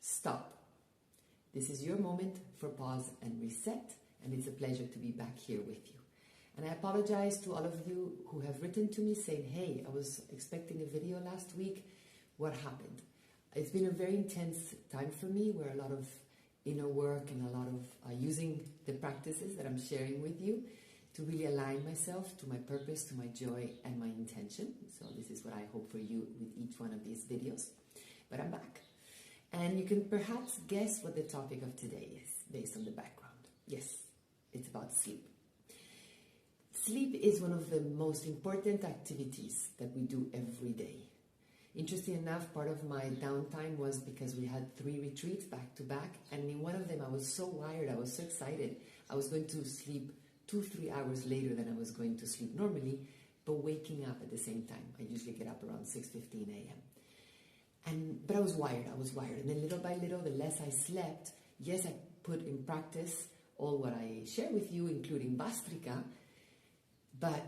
stop. This is your moment for pause and reset, and it's a pleasure to be back here with you. And I apologize to all of you who have written to me saying, hey, I was expecting a video last week. What happened? It's been a very intense time for me where a lot of inner work and a lot of using the practices that I'm sharing with you to really align myself to my purpose, to my joy and my intention. So this is what I hope for you with each one of these videos. But I'm back. And you can perhaps guess what the topic of today is based on the background. Yes, it's about sleep. Sleep is one of the most important activities that we do every day. Interesting enough, part of my downtime was because we had 3 retreats back to back, and in one of them I was so wired, I was so excited. I was going to sleep 2-3 hours later than I was going to sleep normally, but waking up at the same time. I usually get up around 6:15 a.m. But I was wired, and then little by little, the less I slept, yes, I put in practice all what I share with you, including Bastrika, but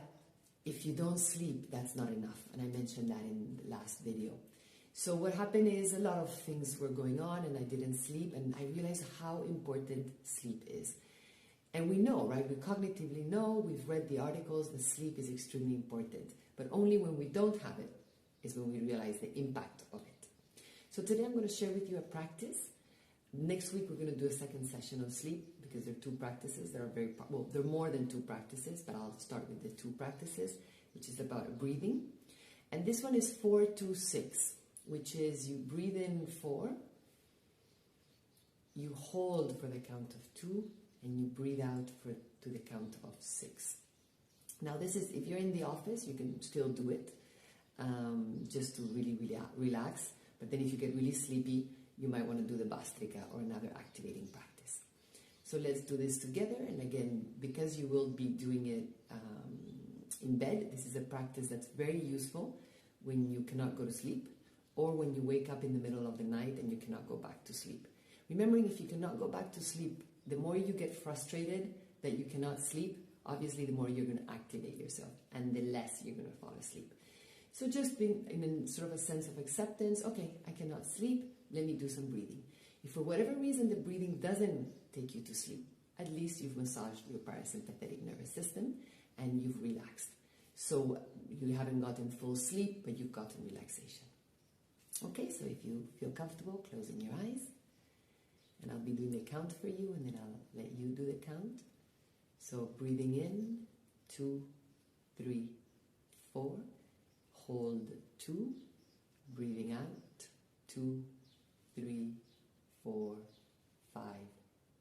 if you don't sleep, that's not enough. And I mentioned that in the last video. So what happened is a lot of things were going on and I didn't sleep, and I realized how important sleep is. And we know, right? We cognitively know, we've read the articles, that sleep is extremely important. But only when we don't have it is when we realize the impact of it. So today I'm going to share with you a practice. Next week we're going to do a second session of sleep because there are 2 practices that are well, there are more than 2 practices, but I'll start with the 2 practices, which is about breathing. And this one is 4-2-6, which is you breathe in 4, you hold for the count of 2, and you breathe out to the count of 6. Now this is, if you're in the office, you can still do it, just to really relax. But then if you get really sleepy, you might want to do the Bastrika or another activating practice. So let's do this together. And again, because you will be doing it in bed, this is a practice that's very useful when you cannot go to sleep or when you wake up in the middle of the night and you cannot go back to sleep. Remembering, if you cannot go back to sleep, the more you get frustrated that you cannot sleep, obviously the more you're going to activate yourself and the less you're going to fall asleep. So just being in a sort of a sense of acceptance, okay, I cannot sleep, let me do some breathing. If for whatever reason the breathing doesn't take you to sleep, at least you've massaged your parasympathetic nervous system and you've relaxed. So you haven't gotten full sleep, but you've gotten relaxation. Okay, so if you feel comfortable, closing your eyes. And I'll be doing the count for you, and then I'll let you do the count. So breathing in, 2, 3, 4. Hold 2. Breathing out, 2, 3, 4, 5,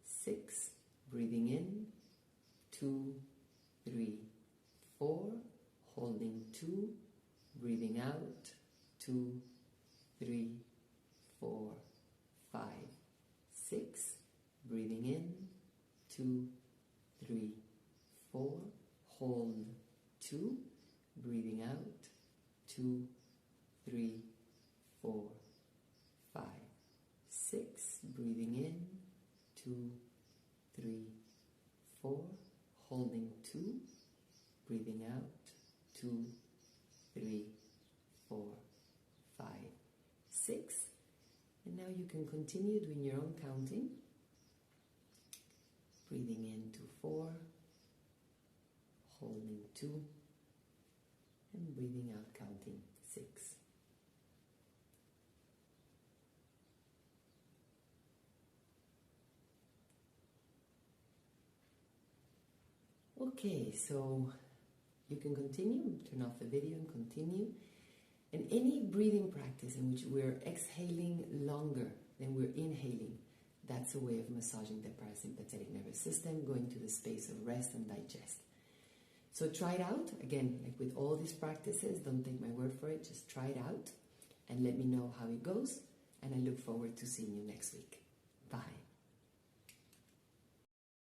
6. Breathing in, 2, 3, 4. Holding 2. Breathing out, 2, 3, 4, 5, 6. Breathing in, 2, 3, 4. Hold 2. Breathing out, 2, 3, 4, 5, 6. Breathing in, 2, 3, 4. Holding 2. Breathing out, 2, 3, 4, 5, 6. And now you can continue doing your own counting. Breathing in to 4, holding 2, and breathing out, counting 6. Okay, so you can continue, turn off the video and continue. And any breathing practice in which we're exhaling longer than we're inhaling, that's a way of massaging the parasympathetic nervous system, going to the space of rest and digest. So try it out. Again, like with all these practices, don't take my word for it, just try it out and let me know how it goes. And I look forward to seeing you next week. Bye.